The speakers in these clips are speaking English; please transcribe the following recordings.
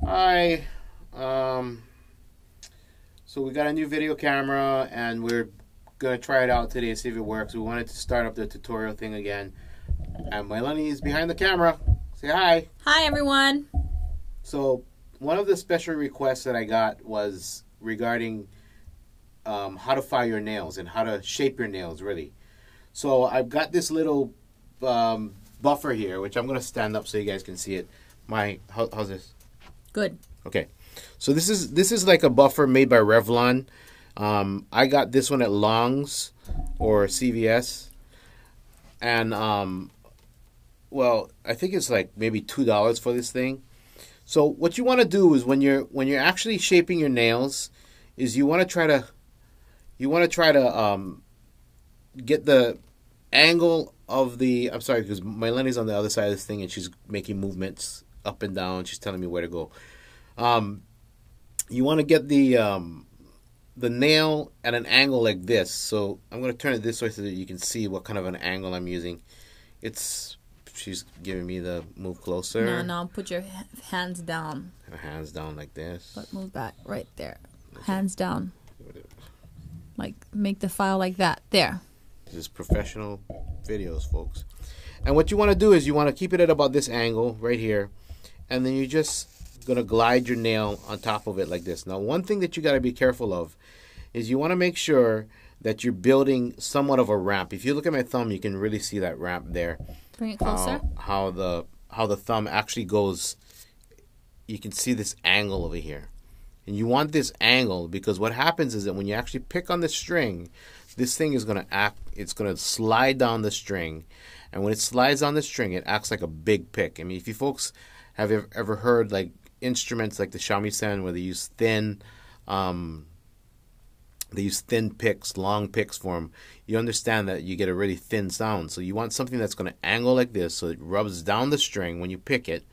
Hi. So we got a new video camera and we're gonna try it out today and see if it works. We wanted to start up the tutorial thing again. And Melanie is behind the camera. Say hi. Hi everyone. So one of the special requests that I got was regarding how to file your nails and how to shape your nails really. So I've got this little buffer here, which I'm gonna stand up so you guys can see it. How's this? Good. Okay, so this is like a buffer made by Revlon. I got this one at Long's or CVS, and well, I think it's like maybe $2 for this thing. So what you want to do is when you're actually shaping your nails, is you want to try to get the angle of the. I'm sorry, because Melanie's on the other side of this thing and she's making movements up and down. She's telling me where to go. You want to get the nail at an angle like this. So I'm going to turn it this way so that you can see what kind of an angle I'm using. She's giving me the move closer. No, put your hands down. Hands down like this. But move back right there. Hands down. Like make the file like that. There. This is professional videos, folks. And what you want to do is you want to keep it at about this angle right here. And then you're just going to glide your nail on top of it like this. Now, one thing that you got to be careful of is you want to make sure that you're building somewhat of a ramp. If you look at my thumb, you can really see that ramp there. Bring it closer. How the thumb actually goes. You can see this angle over here. And you want this angle because what happens is that when you actually pick on the string, this thing is going to it's going to slide down the string. And when it slides down the string, it acts like a big pick. I mean, if you folks have ever heard like instruments like the shamisen where they use thin picks, long picks for them, you understand that you get a really thin sound. So you want something that's going to angle like this so it rubs down the string when you pick it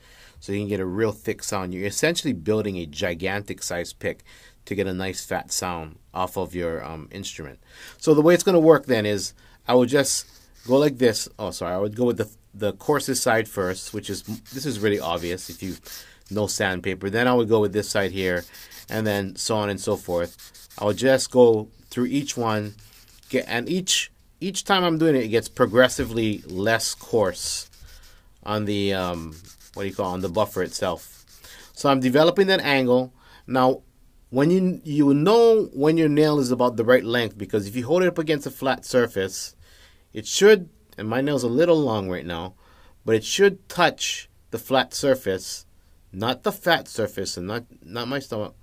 so you can get a real thick sound. You're essentially building a gigantic size pick to get a nice fat sound off of your instrument. So the way it's going to work then is I would just go like this. Oh, sorry. I would go with the coarsest side first, this is really obvious if you know sandpaper. Then I would go with this side here, and then so on and so forth. I would just go through each one, and each time I'm doing it, it gets progressively less coarse on the on the buffer itself. So I'm developing that angle. Now, when you know when your nail is about the right length, because if you hold it up against a flat surface, it should, and my nail's a little long right now, but it should touch the flat surface, not the fat surface, and not my stomach,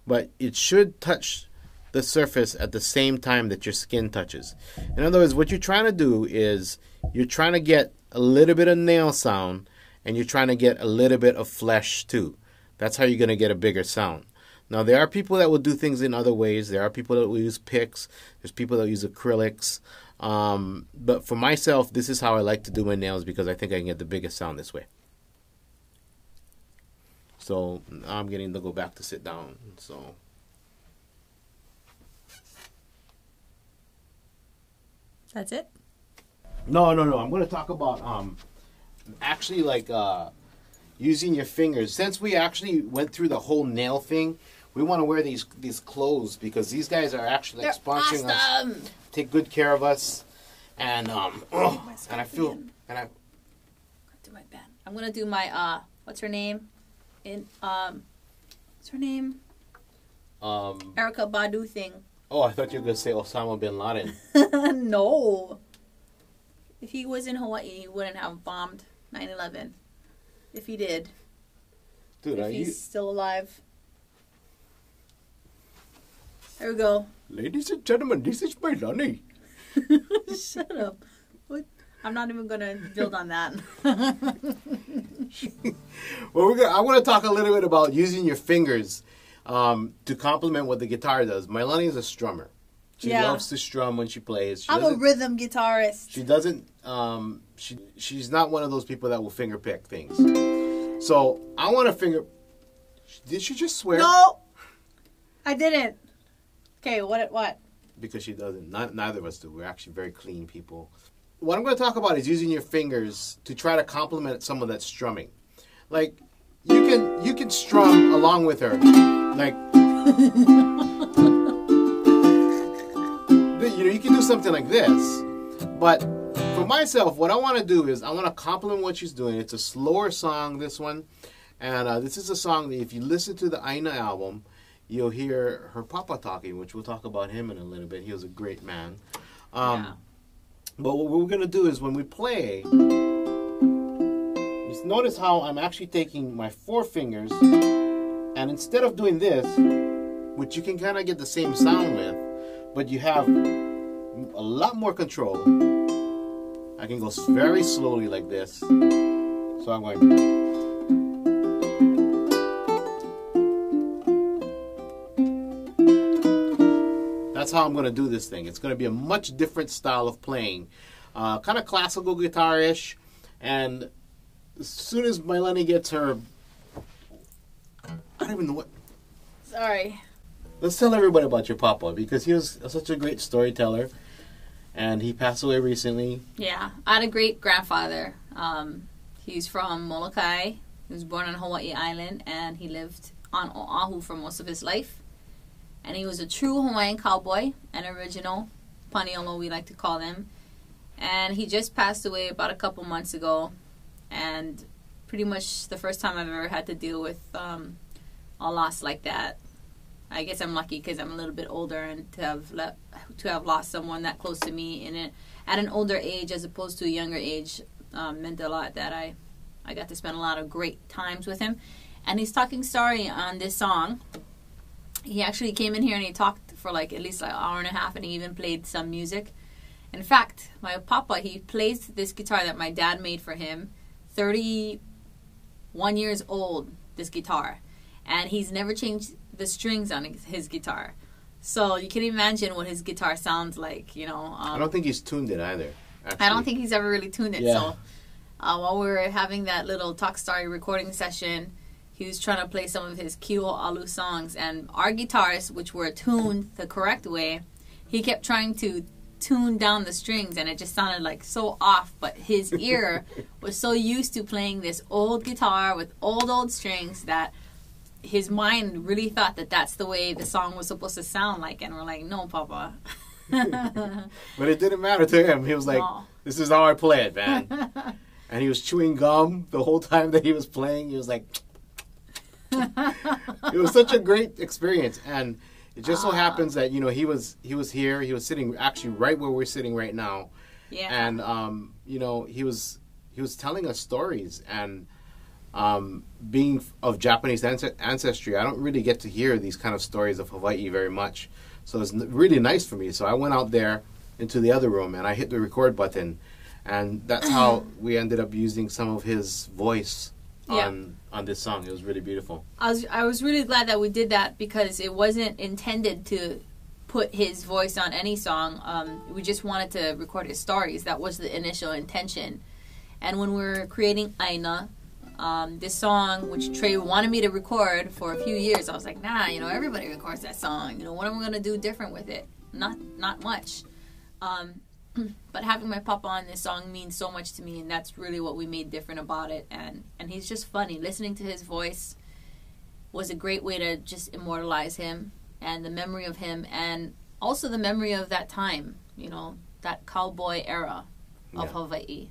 but it should touch the surface at the same time that your skin touches. In other words, what you're trying to do is you're trying to get a little bit of nail sound, and you're trying to get a little bit of flesh too. That's how you're going to get a bigger sound. Now, there are people that will do things in other ways. There are people that will use picks. There's people that use acrylics. But for myself, this is how I like to do my nails because I think I can get the biggest sound this way. So now I'm getting to go back to sit down. So That's it? No. I'm going to talk about actually like using your fingers. Since we actually went through the whole nail thing, we want to wear these clothes because these guys are actually like sponsoring us, take good care of us, and and I feel and I do my band. I'm gonna do my what's her name? What's her name? Erica Badu thing. Oh, I thought you were gonna say Osama bin Laden. No. If he was in Hawaii, he wouldn't have bombed 9/11. If he did. Dude, if he's still alive. There we go. Ladies and gentlemen, this is my Lonnie. Shut up. What? I'm not even going to build on that. Well, I want to talk a little bit about using your fingers to complement what the guitar does. Melanie is a strummer. She loves to strum when she plays. I'm a rhythm guitarist. She doesn't. She's not one of those people that will finger pick things. So I want to finger. Did she just swear? No, I didn't. Okay, what? Because she doesn't. Neither of us do. We're actually very clean people. What I'm going to talk about is using your fingers to try to complement some of that strumming. Like, you can strum along with her, like you can do something like this. But for myself, what I want to do is I want to compliment what she's doing. It's a slower song, this one, and this is a song that if you listen to the ʻAina album, you'll hear her papa talking, which we'll talk about him in a little bit. He was a great man. Yeah. But what we're going to do is when we play, just notice how I'm actually taking my 4 fingers, and instead of doing this, which you can kind of get the same sound with, but you have a lot more control. I can go very slowly like this. So I'm going... That's how I'm going to do this thing. It's going to be a much different style of playing. Kind of classical guitar-ish. And as soon as Mailani gets her... I don't even know what... Sorry. Let's tell everybody about your papa, because he was such a great storyteller. And he passed away recently. Yeah. I had a great-grandfather. He's from Molokai. He was born on Hawaii Island, and he lived on Oahu for most of his life. And he was a true Hawaiian cowboy, an original Paniolo, we like to call him. And he just passed away about a couple months ago. And pretty much the first time I've ever had to deal with a loss like that. I guess I'm lucky because I'm a little bit older, and to have lost someone that close to me at an older age as opposed to a younger age meant a lot. That I got to spend a lot of great times with him. And he's talking story on this song. He actually came in here and he talked for like at least like an hour and a half, and he even played some music. In fact, my papa, he plays this guitar that my dad made for him, 31 years old, this guitar. And he's never changed the strings on his guitar. So you can imagine what his guitar sounds like, you know. I don't think he's tuned it either, actually. I don't think he's ever really tuned it. Yeah. So while we were having that little Talk Story recording session, he was trying to play some of his Kio Alu songs, and our guitars, which were tuned the correct way, he kept trying to tune down the strings, and it just sounded like so off. But his ear was so used to playing this old guitar with old strings that his mind really thought that that's the way the song was supposed to sound like. And we're like, no, Papa. But it didn't matter to him. He was like, no. This is how I play it, man. And he was chewing gum the whole time that he was playing. He was like... It was such a great experience, and it just so happens that he was here. He was sitting actually right where we're sitting right now. Yeah. And he was telling us stories, and being of Japanese ancestry, I don't really get to hear these kind of stories of Hawaii very much. So it's really nice for me. So I went out there into the other room and I hit the record button, and that's how we ended up using some of his voice on this song. It was really beautiful. I was really glad that we did that, because it wasn't intended to put his voice on any song. We just wanted to record his stories. That was the initial intention. And when we were creating ʻAina, this song, which Trey wanted me to record for a few years, I was like, nah, everybody records that song. What am I going to do different with it? Not much. But having my papa on this song means so much to me, and that's really what we made different about it. And he's just funny. Listening to his voice was a great way to just immortalize him and the memory of him, and also the memory of that time, that cowboy era of Hawaii.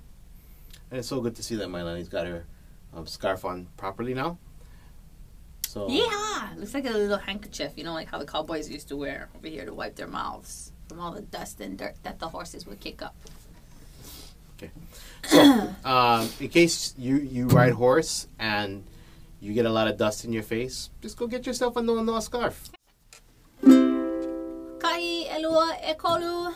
And it's so good to see that Mailani's got her scarf on properly now. So yeah, looks like a little handkerchief, like how the cowboys used to wear over here to wipe their mouths from all the dust and dirt that the horses would kick up. Okay. So, in case you ride horse and you get a lot of dust in your face, just go get yourself a noa scarf. Kai elua e kolu.